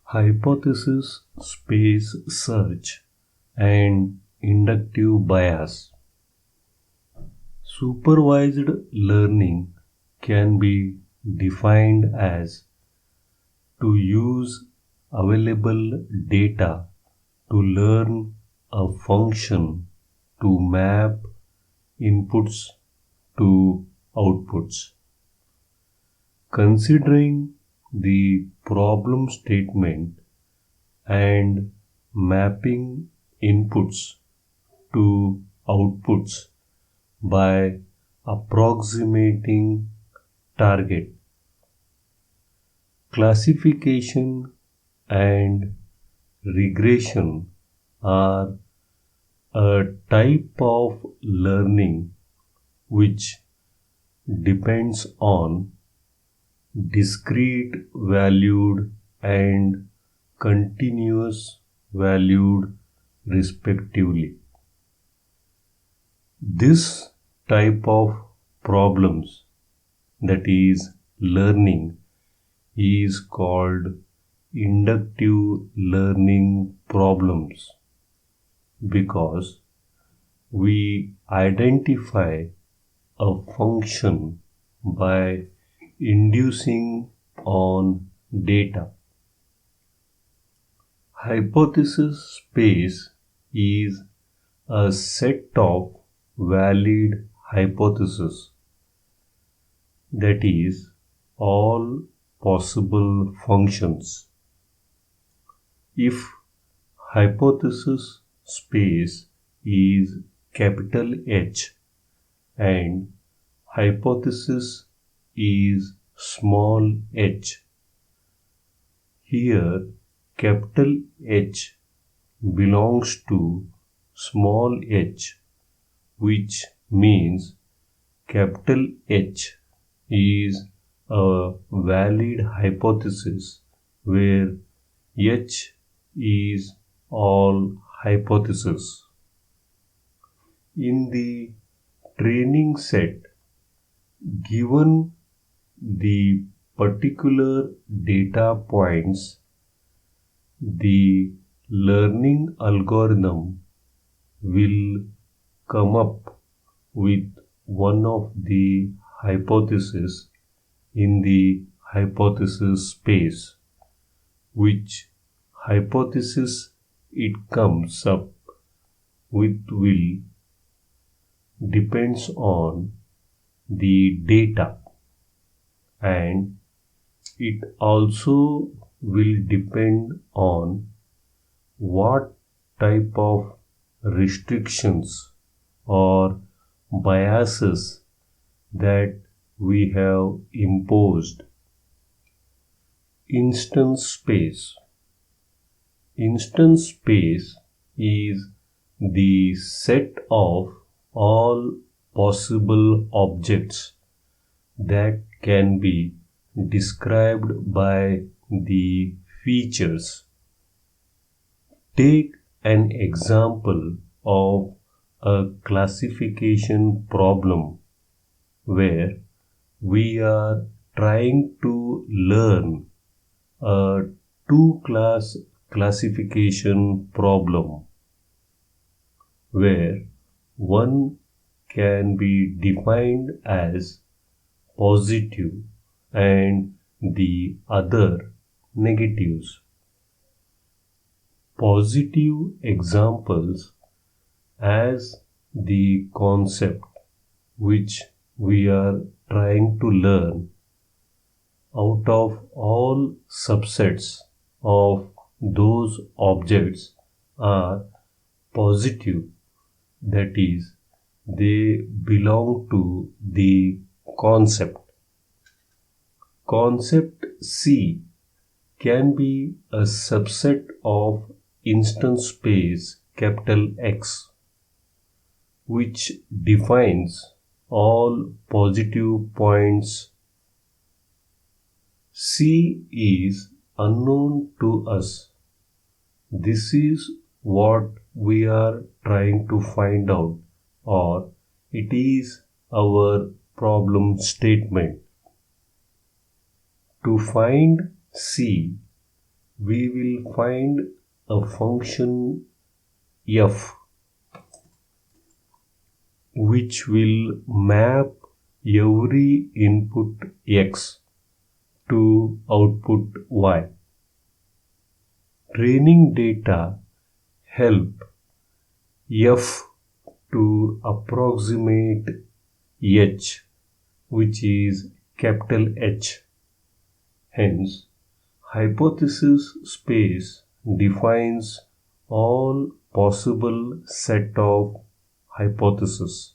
Hypothesis space search and inductive bias. Supervised learning can be defined as to use available data to learn a function to map inputs to outputs. Considering the problem statement and mapping inputs to outputs by approximating target. Classification and regression are a type of learning which depends on discrete valued and continuous valued respectively. This type of problems, that is learning, is called inductive learning problems because we identify a function by inducing on data. Hypothesis space is a set of valid hypotheses, that is, all possible functions. If hypothesis space is capital H and hypothesis is small h, here capital H belongs to small h, which means capital H is a valid hypothesis where H is all hypotheses. In the training set, given the particular data points, the learning algorithm will come up with one of the hypotheses in the hypothesis space. Which hypothesis it comes up with will depends on the data, and it also will depend on what type of restrictions or biases that we have imposed. Instance space. Instance space is the set of all possible objects that can be described by the features. Take an example of a classification problem where we are trying to learn a two-class classification problem where one can be defined as positive and the other negatives. Positive examples as the concept which we are trying to learn out of all subsets of those objects are positive, that is, they belong to the concept. Concept C can be a subset of instance space capital X, which defines all positive points. C is unknown to us. This is what we are trying to find out, or it is our problem statement. To find C, we will find a function f which will map every input x to output y. Training data help f to approximate h, which is capital H. Hence, hypothesis space defines all possible set of hypotheses.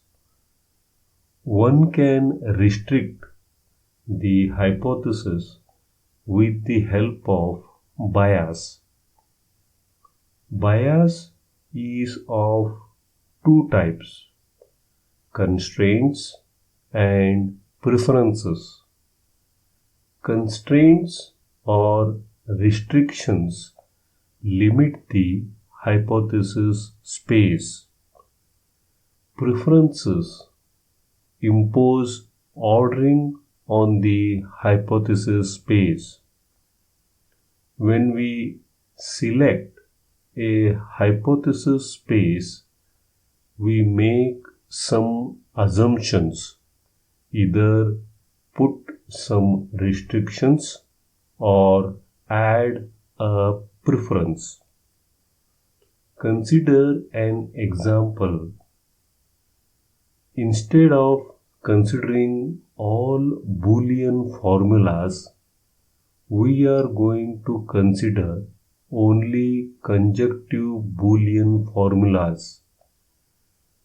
One can restrict the hypothesis with the help of bias. Bias is of two types: constraints and preferences. Constraints or restrictions limit the hypothesis space. Preferences impose ordering on the hypothesis space. When we select a hypothesis space, we make some assumptions, either put some restrictions or add a preference. Consider an example. Instead of considering all Boolean formulas, we are going to consider only conjunctive Boolean formulas.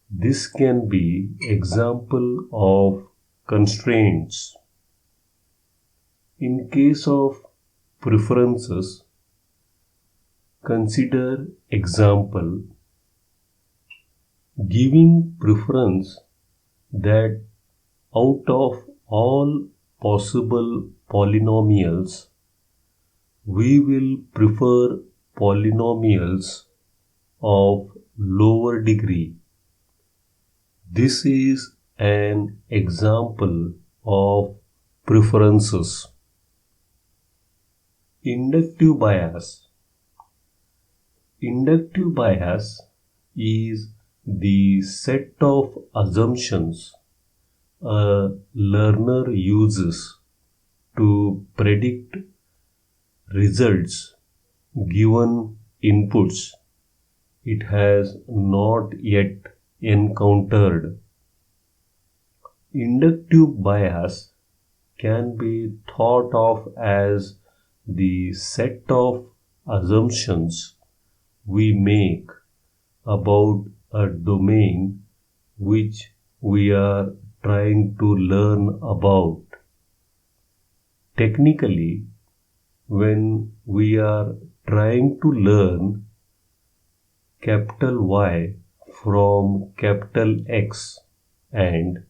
This can be example of constraints. In case of preferences, consider example. Giving preference that out of all possible polynomials, we will prefer polynomials of lower degree. This is an example of preferences. Inductive bias. Inductive bias is the set of assumptions a learner uses to predict results given inputs it has not yet encountered. Inductive bias can be thought of as the set of assumptions we make about a domain which we are trying to learn about. Technically, when we are trying to learn capital Y from capital X, and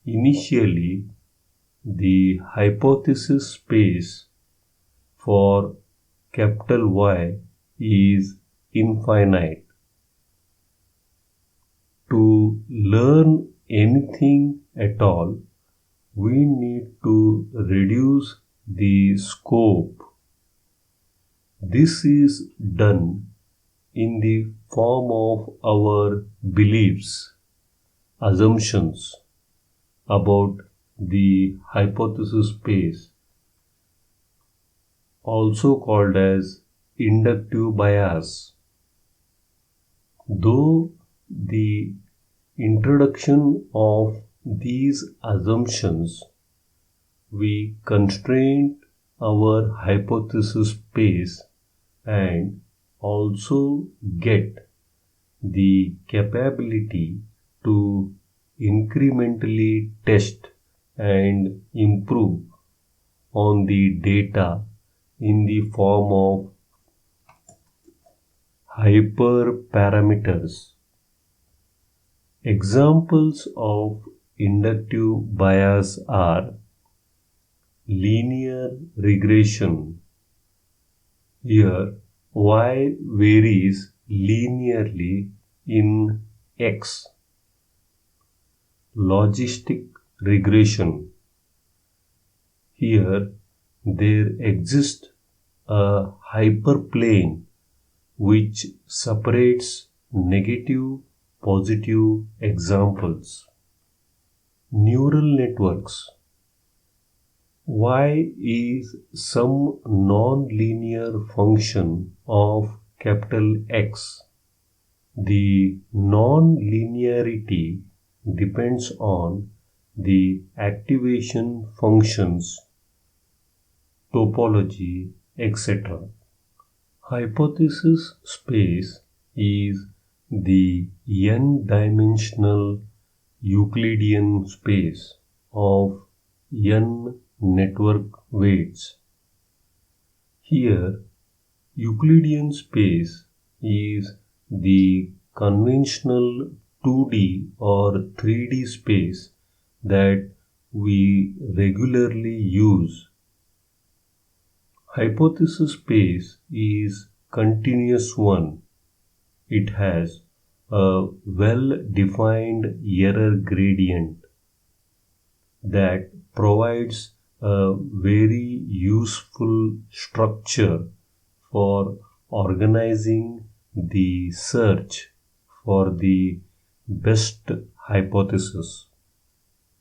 initially the hypothesis space for capital Y is infinite. To learn anything at all, we need to reduce the scope. This is done in the form of our beliefs, assumptions about the hypothesis space, also called as inductive bias. Though the introduction of these assumptions, we constrain our hypothesis space and also get the capability to incrementally test and improve on the data in the form of hyperparameters. Examples of inductive bias are linear regression. Here, y varies linearly in x. Logistic regression. Here, there exists a hyperplane which separates negative, positive examples. Neural networks. Y is some non-linear function of capital X. The non-linearity depends on the activation functions, topology, etc. Hypothesis space is the n-dimensional Euclidean space of n network weights. Here, Euclidean space is the conventional 2D or 3D space that we regularly use. Hypothesis space is continuous one. It has a well-defined error gradient that provides a very useful structure for organizing the search for the best hypothesis.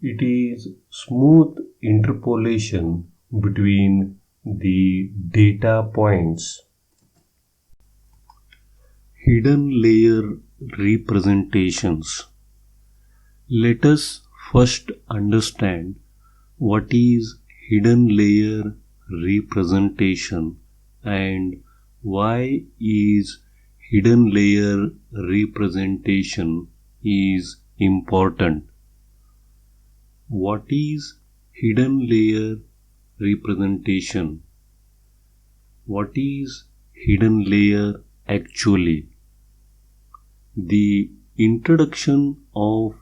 It is smooth interpolation between the data points. Hidden layer representations. Let us first understand what is hidden layer representation and why is hidden layer representation is important. What is hidden layer representation? What is hidden layer actually? The introduction of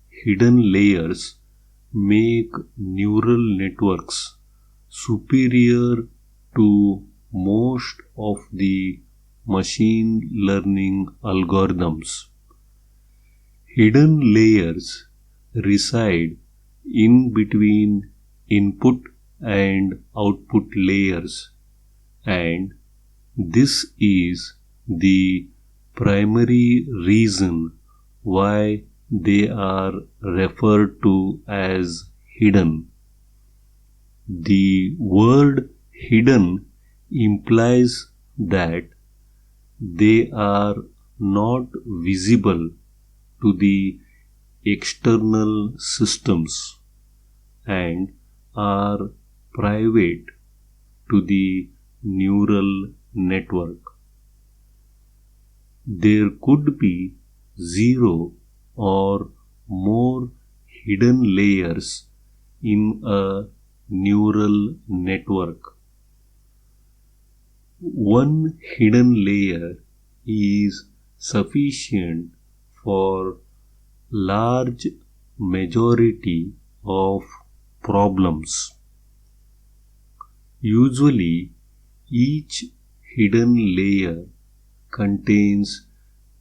hidden layers make neural networks superior to most of the machine learning algorithms. Hidden layers reside in between input and output layers, and this is the primary reason why they are referred to as hidden. The word hidden implies that they are not visible to the external systems and are private to the neural network. There could be 0 or more hidden layers in a neural network. One hidden layer is sufficient for large majority of problems. Usually, each hidden layer contains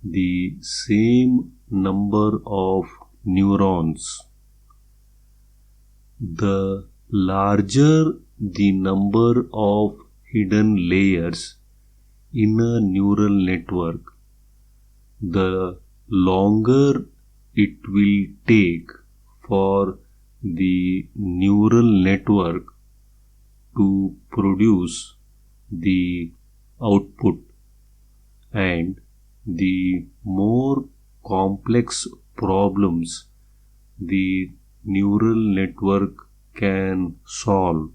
the same number of neurons. The larger the number of hidden layers in a neural network, the longer it will take for the neural network to produce the output, and the more complex problems the neural network can solve.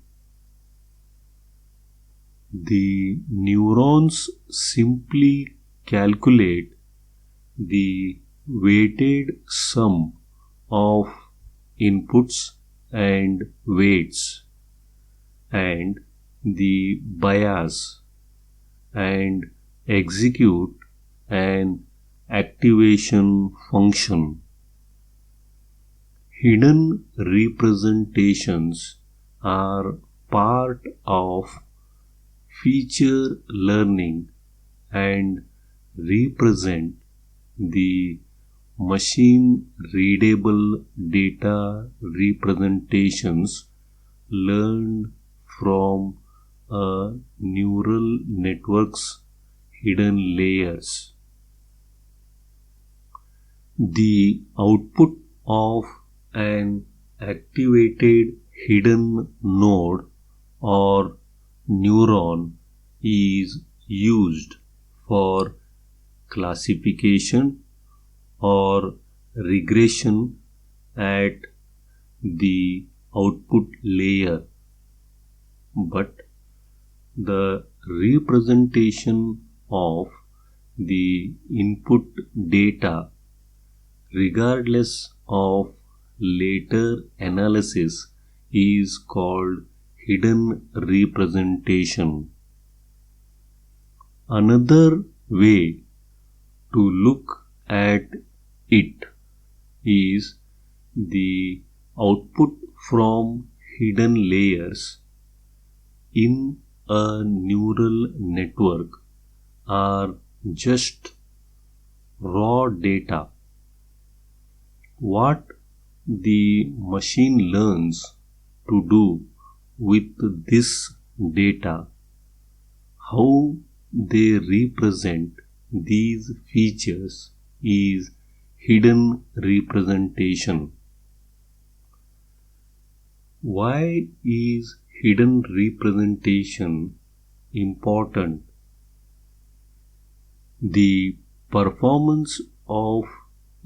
The neurons simply calculate the weighted sum of inputs and weights and the bias and execute an activation function. Hidden representations are part of feature learning and represent the machine readable data representations learned from a neural network's hidden layers. The output of an activated hidden node or neuron is used for classification or regression at the output layer, but the representation of the input data, regardless of later analysis, is called hidden representation. Another way to look at it is the output from hidden layers in a neural network are just raw data. What the machine learns to do with this data, how they represent these features, is hidden representation. Why is hidden representation important? The performance of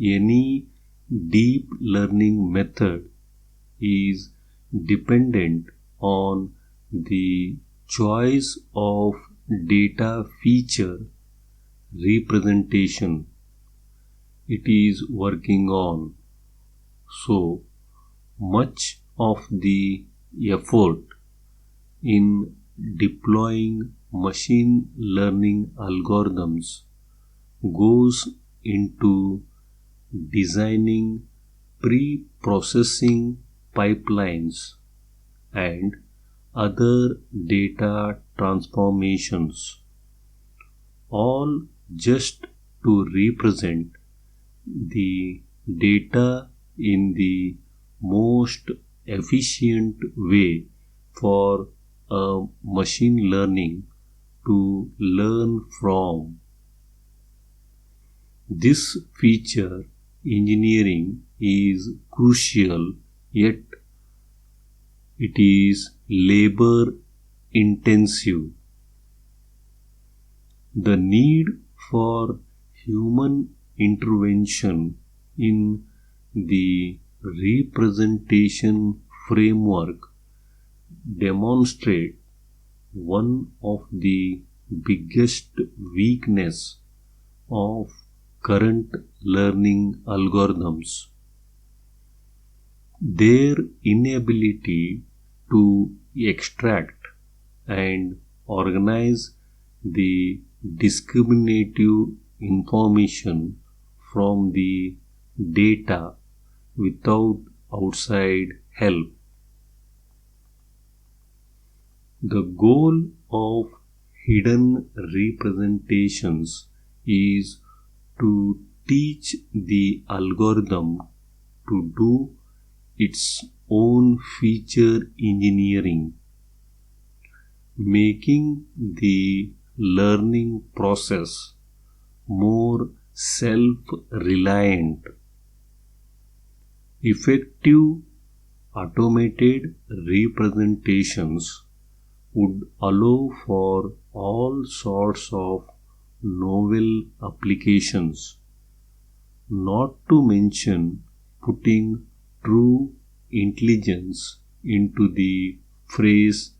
any deep learning method is dependent on the choice of data feature representation it is working on. So much of the effort in deploying machine learning algorithms goes into designing pre-processing pipelines and other data transformations, all just to represent the data in the most efficient way for a machine learning to learn from. This feature engineering is crucial, yet it is labor intensive. The need for human intervention in the representation framework demonstrates one of the biggest weaknesses of current learning algorithms: their inability to extract and organize the discriminative information from the data without outside help. The goal of hidden representations is to teach the algorithm to do its own feature engineering, making the learning process more self-reliant. Effective automated representations would allow for all sorts of novel applications, not to mention putting true intelligence into the phrase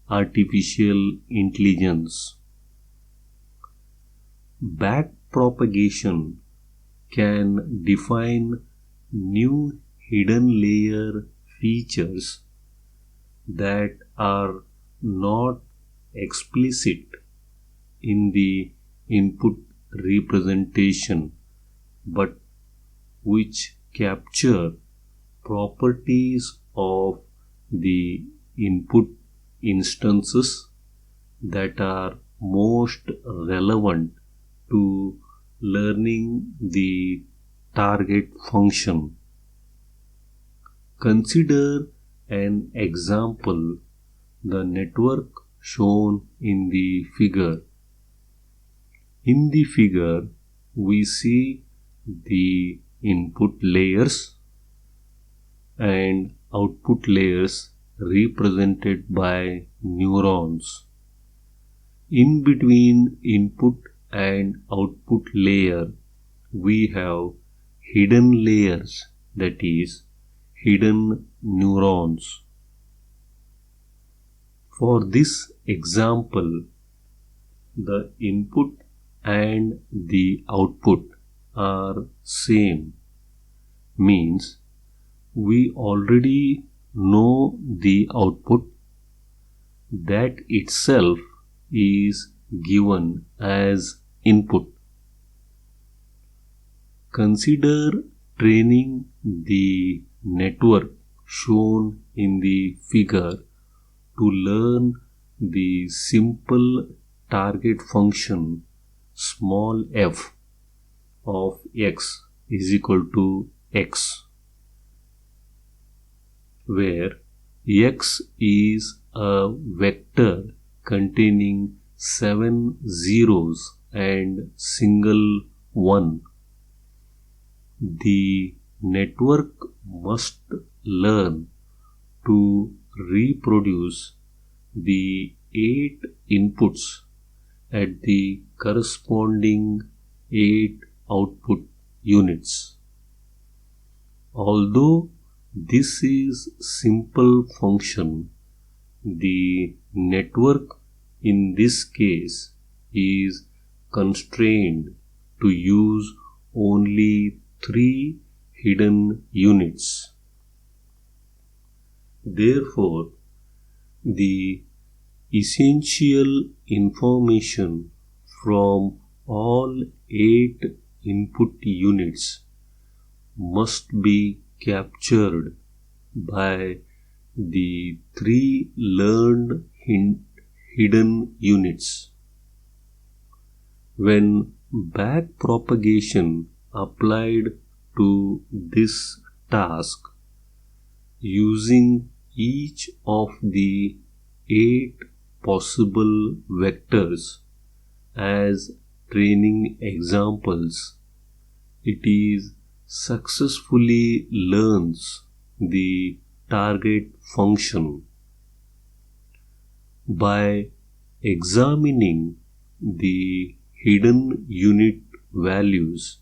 artificial intelligence. Backpropagation can define new hidden layer features that are not explicit in the input representation, but which capture properties of the input instances that are most relevant to learning the target function. Consider an example, the network shown in the figure. In the figure, we see the input layers and output layers represented by neurons. In between input and output layer, we have hidden layers, that is, hidden neurons. For this example, the input and the output are same, means we already know the output, that itself is given as input. Consider training the network shown in the figure to learn the simple target function small f of x is equal to x, where x is a vector containing 7 zeros and single 1. The network must learn to reproduce the 8 inputs at the corresponding 8 output units. Although this is simple function, the network in this case is constrained to use only 3 hidden units. Therefore, the essential information from all 8 input units must be captured by the 3 learned hidden units. When backpropagation applied to this task using each of the 8 possible vectors as training examples, it is successfully learns the target function. By examining the hidden unit values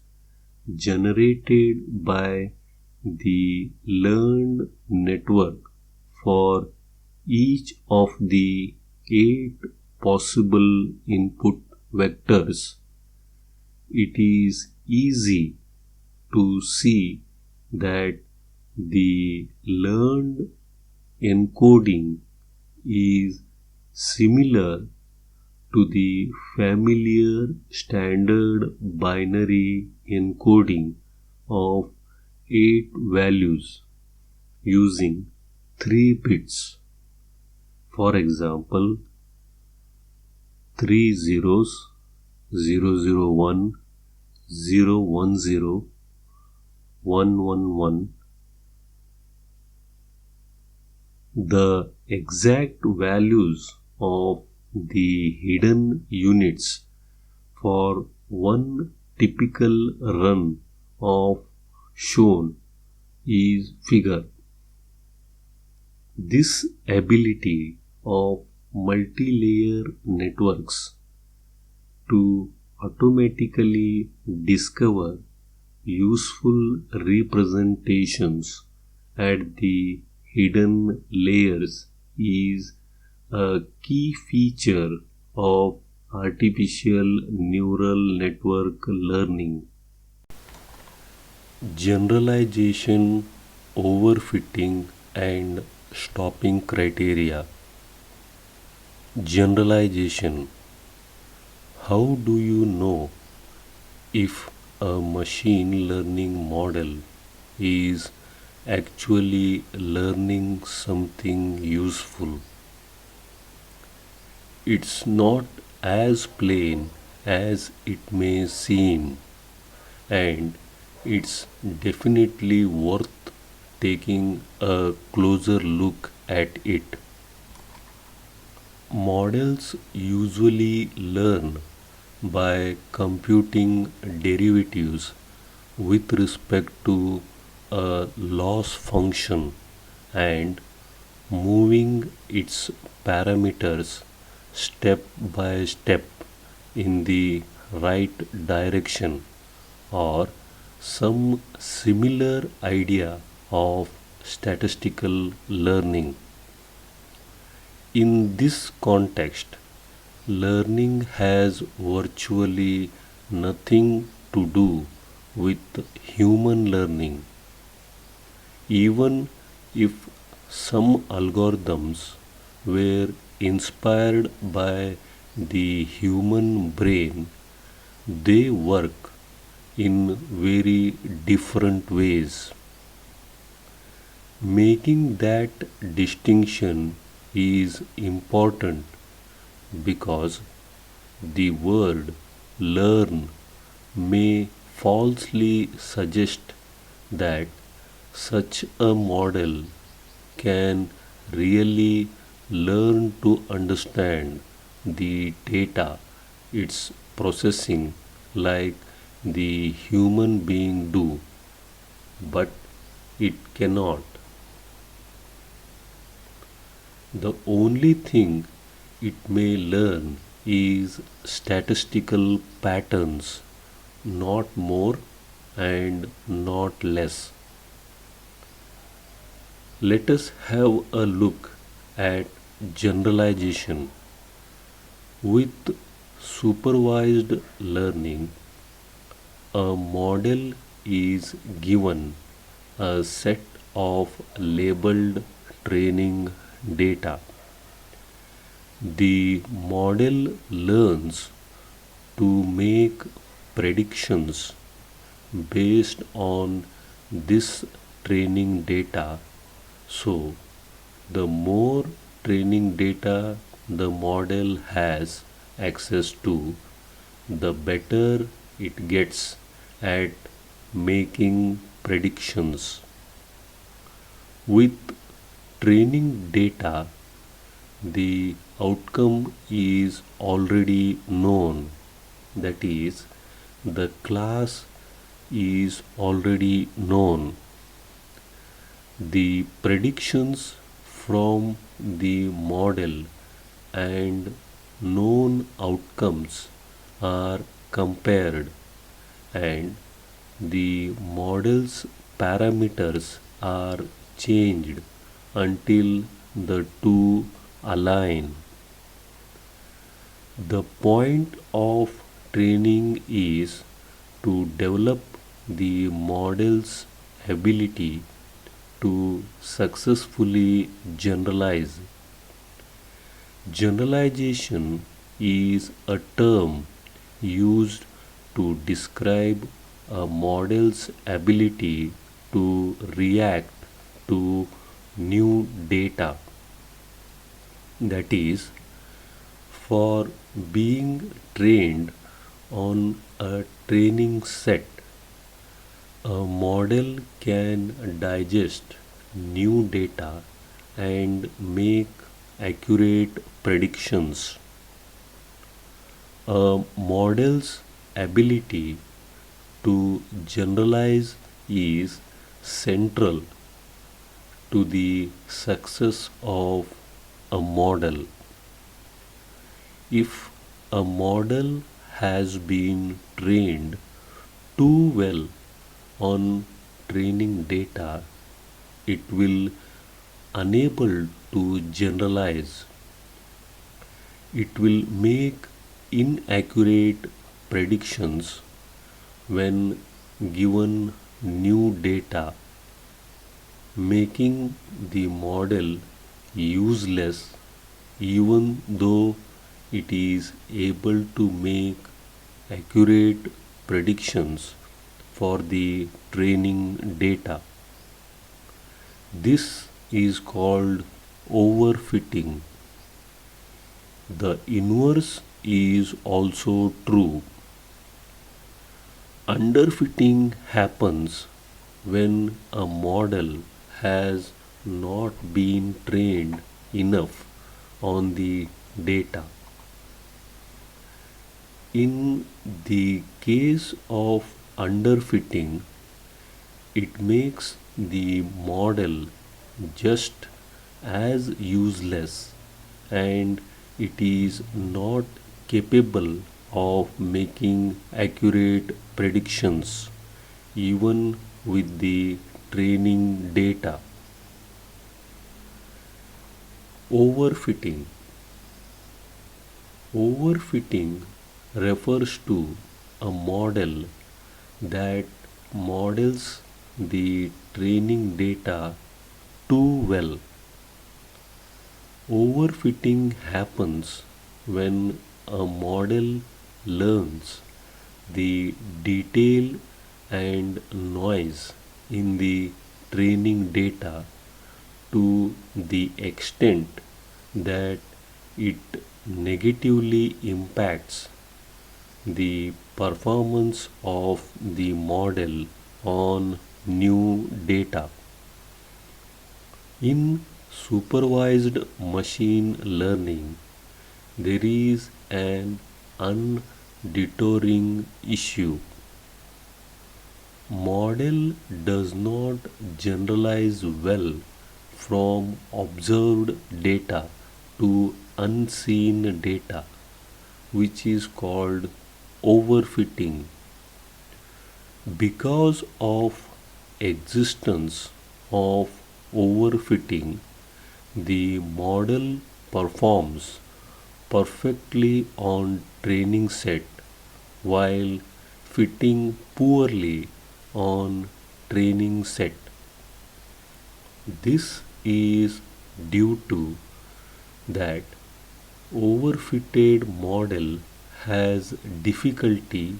generated by the learned network for each of the 8 possible input vectors, it is easy to see that the learned encoding is similar to the familiar standard binary encoding of 8 values using 3 bits. For example, 3 zeros, 001, 010, 111. The exact values of the hidden units for one typical run of shown is figure. This ability of multi-layer networks to automatically discover useful representations at the hidden layers is a key feature of artificial neural network learning. Generalization, overfitting, and stopping criteria. Generalization. How do you know if a machine learning model is actually learning something useful? It's not as plain as it may seem, and it's definitely worth taking a closer look at it. Models usually learn by computing derivatives with respect to a loss function and moving its parameters step by step in the right direction, or some similar idea of statistical learning. In this context, learning has virtually nothing to do with human learning, even if some algorithms were inspired by the human brain. They work in very different ways. Making that distinction is important because the word learn may falsely suggest that such a model can really learn to understand the data it's processing like the human being do, but it cannot. The only thing it may learn is statistical patterns, not more and not less. Let us have a look at generalization. With supervised learning, a model is given a set of labeled training data. The model learns to make predictions based on this training data. So, the more training data the model has access to, the better it gets at making predictions. With training data, the outcome is already known. That is, the class is already known. The predictions from the model and known outcomes are compared, and the model's parameters are changed until the two align. The point of training is to develop the model's ability to successfully generalize. Generalization is a term used to describe a model's ability to react to new data. That is, for being trained on a training set, a model can digest new data and make accurate predictions. A model's ability to generalize is central to the success of a model. If a model has been trained too well on training data, it will unable to generalize. It will make inaccurate predictions when given new data, making the model useless even though it is able to make accurate predictions for the training data. This is called overfitting. The inverse is also true. Underfitting happens when a model has not been trained enough on the data. In the case of underfitting, it makes the model just as useless, and it is not capable of making accurate predictions even with the training data. Overfitting. Overfitting refers to a model that models the training data too well. Overfitting happens when a model learns the detail and noise in the training data to the extent that it negatively impacts the performance of the model on new data. In supervised machine learning, there is an undeterring issue. Model does not generalize well from observed data to unseen data, which is called overfitting. Because of existence of overfitting, the model performs perfectly on training set while fitting poorly on training set. This is due to that overfitted model has difficulty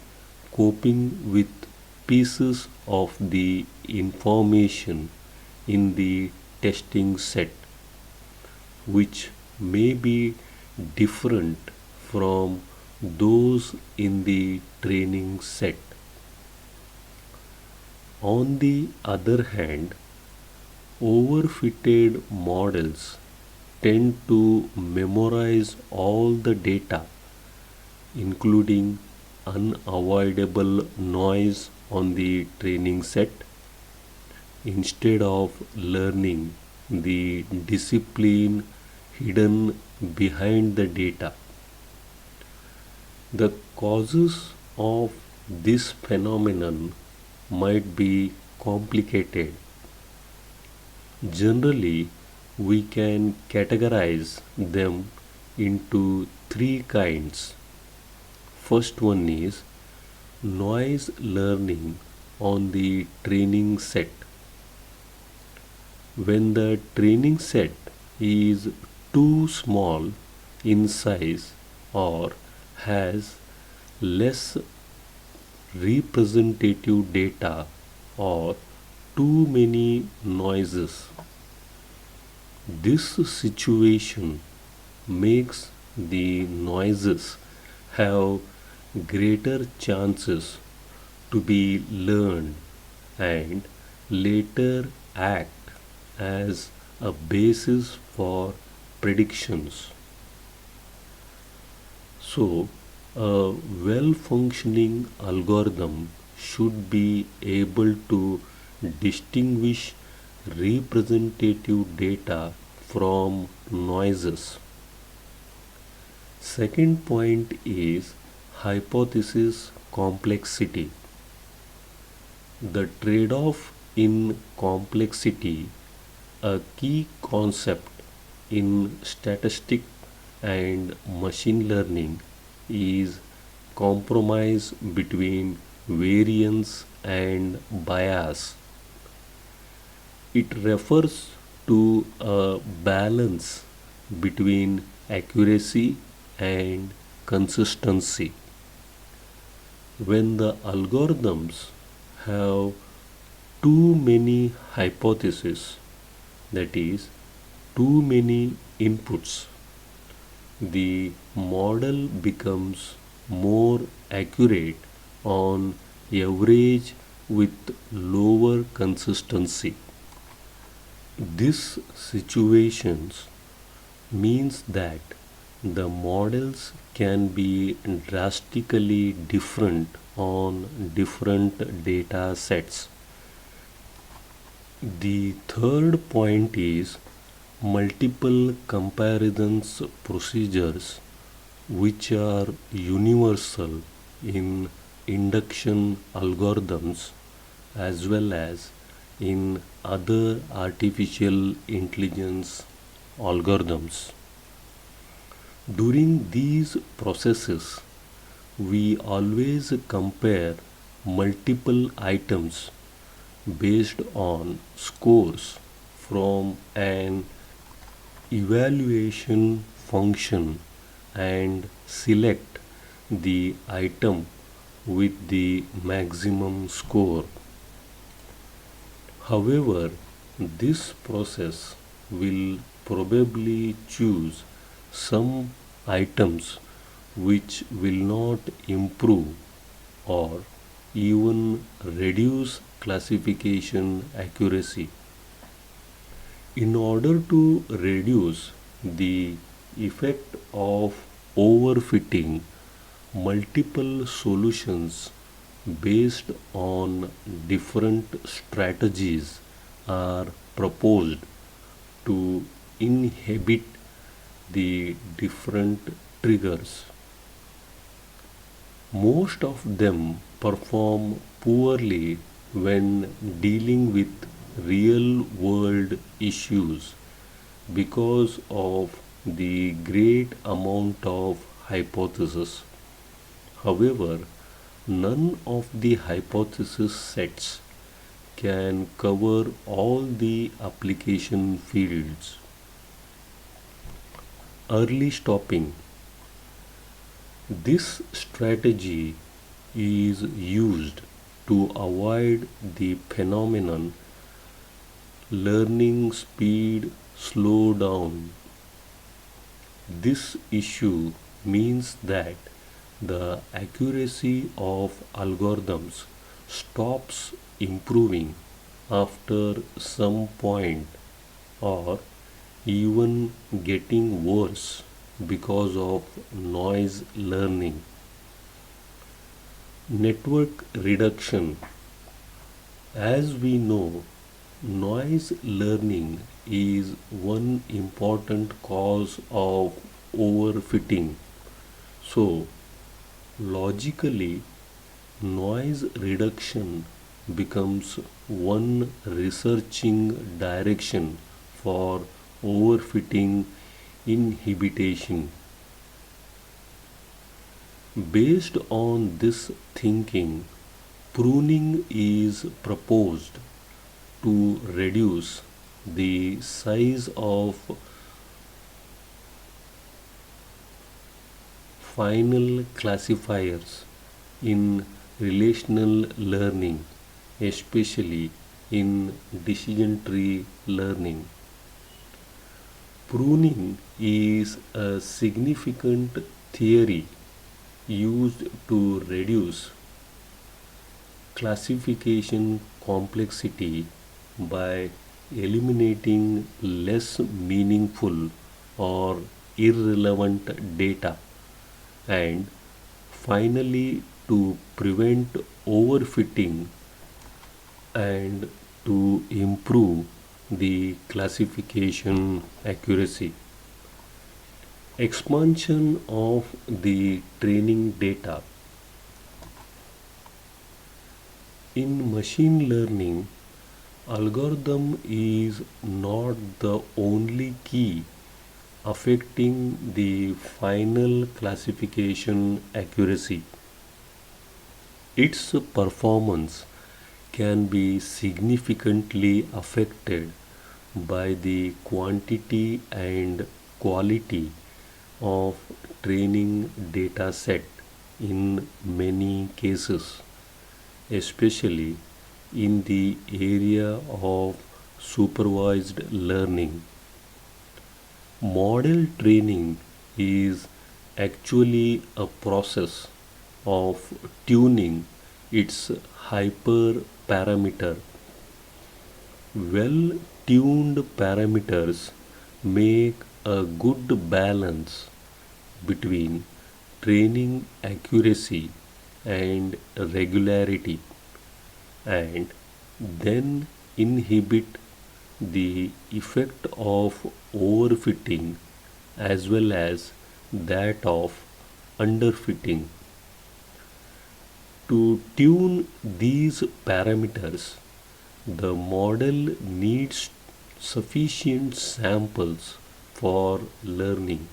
coping with pieces of the information in the testing set, which may be different from those in the training set. On the other hand, overfitted models tend to memorize all the data, including unavoidable noise on the training set, instead of learning the discipline hidden behind the data. The causes of this phenomenon might be complicated. Generally, we can categorize them into three kinds. First one is noise learning on the training set. When the training set is too small in size or has less representative data or too many noises. This situation makes the noises have greater chances to be learned and later act as a basis for predictions. So, a well functioning algorithm should be able to distinguish representative data from noises. Second point is hypothesis complexity. The trade off in complexity, a key concept in statistics and machine learning, is compromise between variance and bias. It refers to a balance between accuracy and consistency. When the algorithms have too many hypotheses, that is, too many inputs, the model becomes more accurate on average with lower consistency. This situations means that the models can be drastically different on different data sets. The third point is multiple comparisons procedures, which are universal in induction algorithms as well as in other artificial intelligence algorithms. During these processes, we always compare multiple items based on scores from an evaluation function and select the item with the maximum score. However, this process will probably choose some items which will not improve or even reduce classification accuracy. In order to reduce the effect of overfitting, multiple solutions based on different strategies are proposed to inhibit the different triggers. Most of them perform poorly when dealing with real world issues because of the great amount of hypotheses. However, none of the hypothesis sets can cover all the application fields. Early stopping. This strategy is used to avoid the phenomenon learning speed slow down. This issue means that the accuracy of algorithms stops improving after some point or even getting worse because of noise learning. Network reduction. As we know, noise learning is one important cause of overfitting. So, logically, noise reduction becomes one researching direction for overfitting inhibition. Based on this thinking, pruning is proposed to reduce the size of final classifiers in relational learning, especially in decision tree learning. Pruning is a significant theory used to reduce classification complexity by eliminating less meaningful or irrelevant data and finally to prevent overfitting and to improve the classification accuracy. Expansion of the training data. In machine learning, algorithm is not the only key affecting the final classification accuracy. Its performance can be significantly affected by the quantity and quality of training data set in many cases, especially in the area of supervised learning. Model training is actually a process of tuning its hyperparameter. Well tuned parameters make a good balance between training accuracy and regularity, and then inhibit the effect of overfitting as well as that of underfitting. To tune these parameters, the model needs sufficient samples for learning.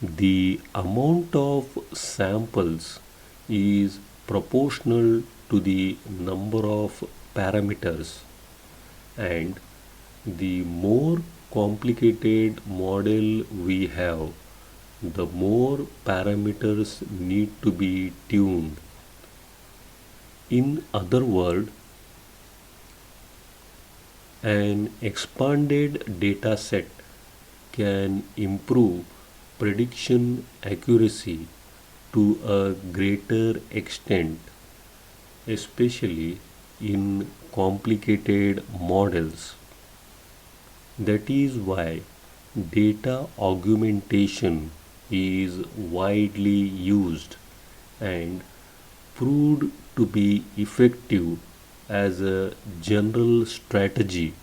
The amount of samples is proportional to the number of parameters, and the more complicated model we have, the more parameters need to be tuned. In other words, an expanded data set can improve prediction accuracy to a greater extent, especially in complicated models. That is why data augmentation is widely used and proved to be effective as a general strategy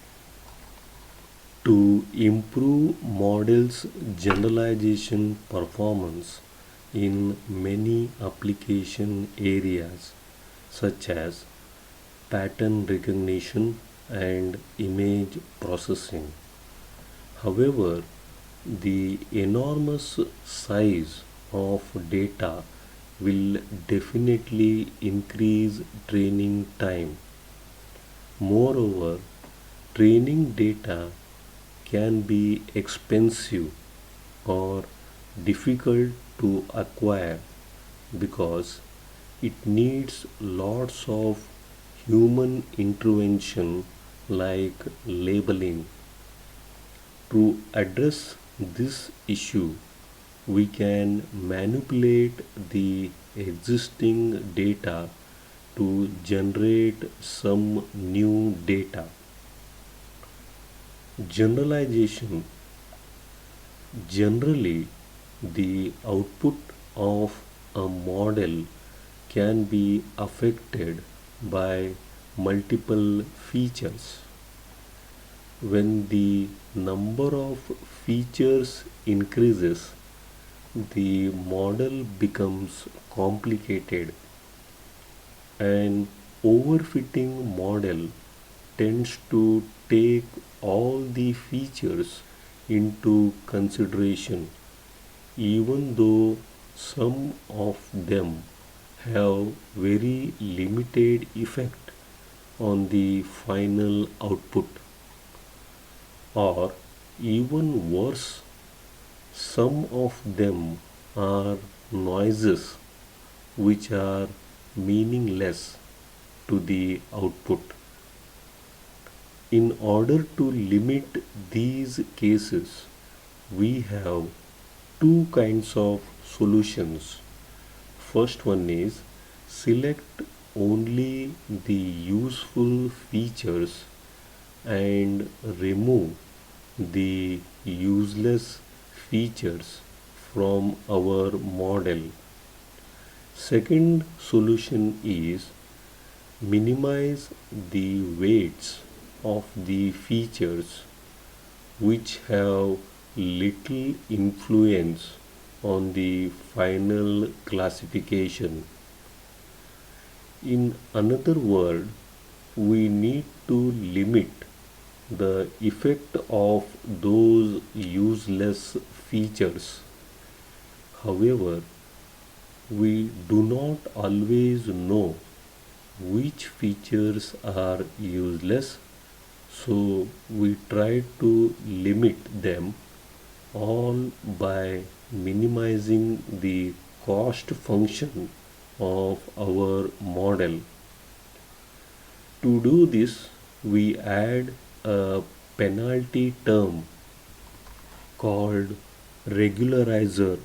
to improve models' generalization performance in many application areas such as pattern recognition and image processing. However, the enormous size of data will definitely increase training time. Moreover, training data can be expensive or difficult to acquire because it needs lots of human intervention like labeling. To address this issue, we can manipulate the existing data to generate some new data. Generalization. Generally, the output of a model can be affected by multiple features. When the number of features increases, the model becomes complicated. An overfitting model tends to take all the features into consideration, even though some of them have very limited effect on the final output. Or even worse, some of them are noises which are meaningless to the output. In order to limit these cases, we have two kinds of solutions. First one is select only the useful features and remove the useless features from our model. Second solution is minimize the weights of the features which have little influence on the final classification. In another word, we need to limit the effect of those useless features. However, we do not always know which features are useless, so we try to limit them all by minimizing the cost function of our model. To do this, we add a penalty term called regularizer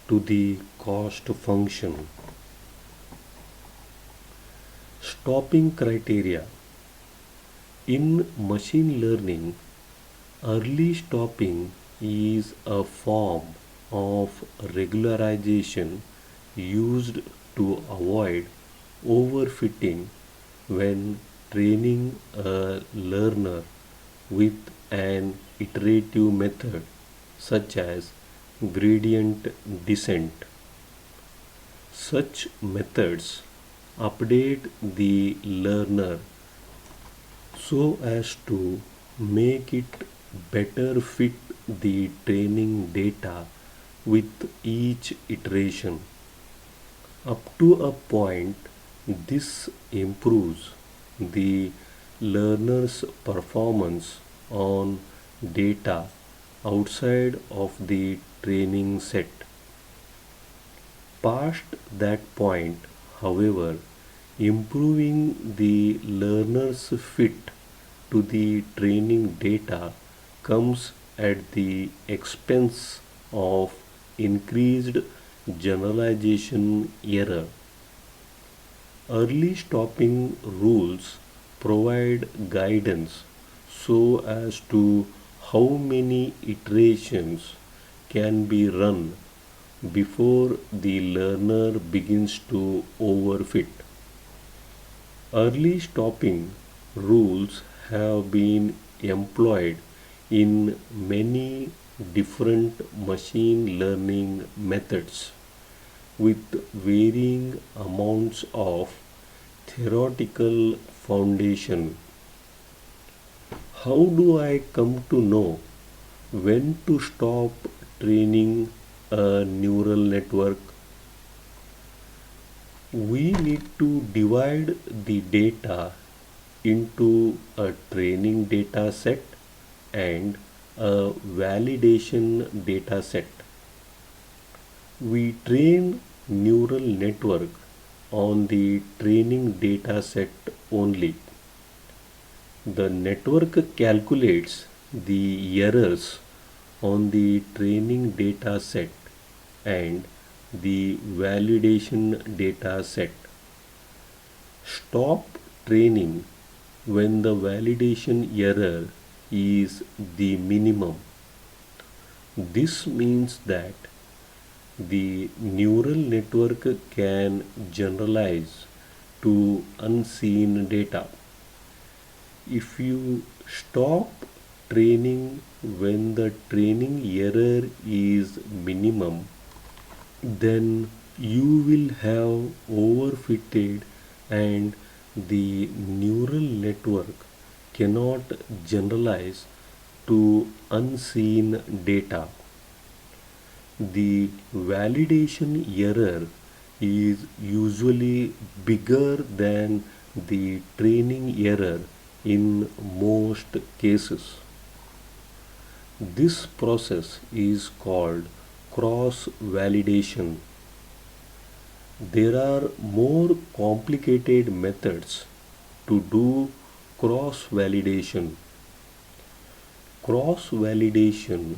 to the cost function. Stopping criteria. In machine learning, early stopping is a form of regularization used to avoid overfitting when training a learner with an iterative method such as gradient descent. Such methods update the learner so as to make it better fit the training data with each iteration. Up to a point, this improves the learner's performance on data outside of the training set. Past that point, however, improving the learner's fit to the training data comes at the expense of increased generalization error. Early stopping rules provide guidance so as to how many iterations can be run before the learner begins to overfit. Early stopping rules have been employed in many different machine learning methods with varying amounts of theoretical foundation. How do I come to know when to stop training a neural network? We need to divide the data into a training data set and a validation data set. We train neural network on the training data set only. The network calculates the errors on the training data set and the validation data set. Stop training when the validation error is the minimum. This means that the neural network can generalize to unseen data. If you stop training when the training error is minimum, then you will have overfitted and the neural network cannot generalize to unseen data. The validation error is usually bigger than the training error in most cases. This process is called cross validation. There are more complicated methods to do cross validation. Cross validation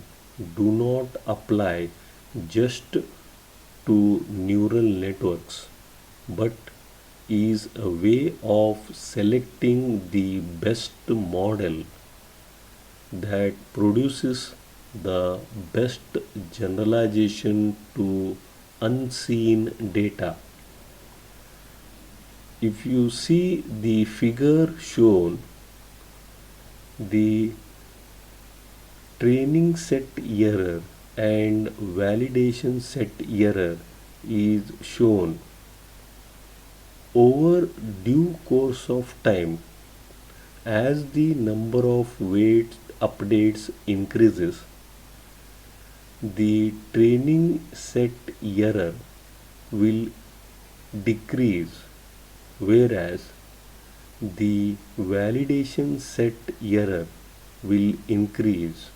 do not apply just to neural networks but is a way of selecting the best model that produces the best generalization to unseen data. If you see the figure shown, the training set error and validation set error is shown. Over due course of time, as the number of weight updates increases, the training set error will decrease, whereas the validation set error will increase.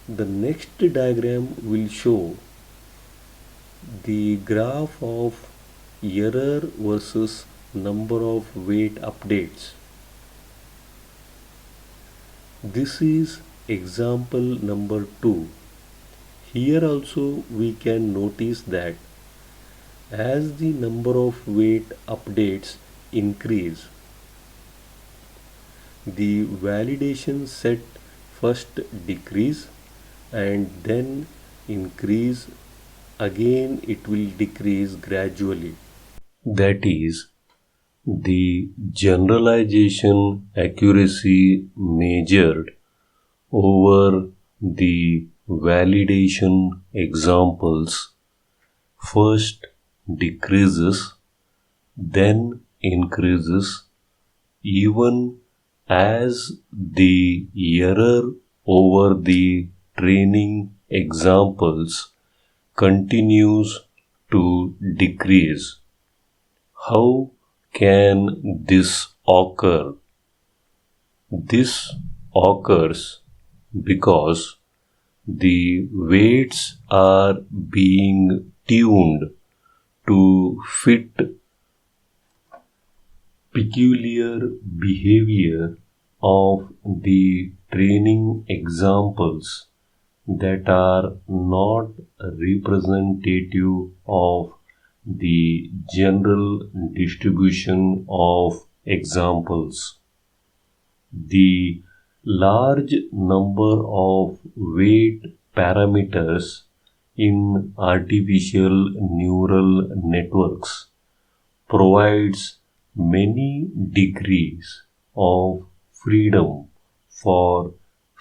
The next diagram will show the graph of error versus number of weight updates. This is Example number 2. Here also we can notice that as the number of weight updates increase, the validation set first decrease and then increase, again it will decrease gradually. That is, the generalization accuracy measured over the validation examples first decreases, then increases, even as the error over the training examples continues to decrease. How can this occur? This occurs because the weights are being tuned to fit peculiar behavior of the training examples that are not representative of the general distribution of examples. The large number of weight parameters in artificial neural networks provides many degrees of freedom for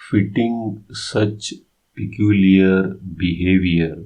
fitting such peculiar behavior.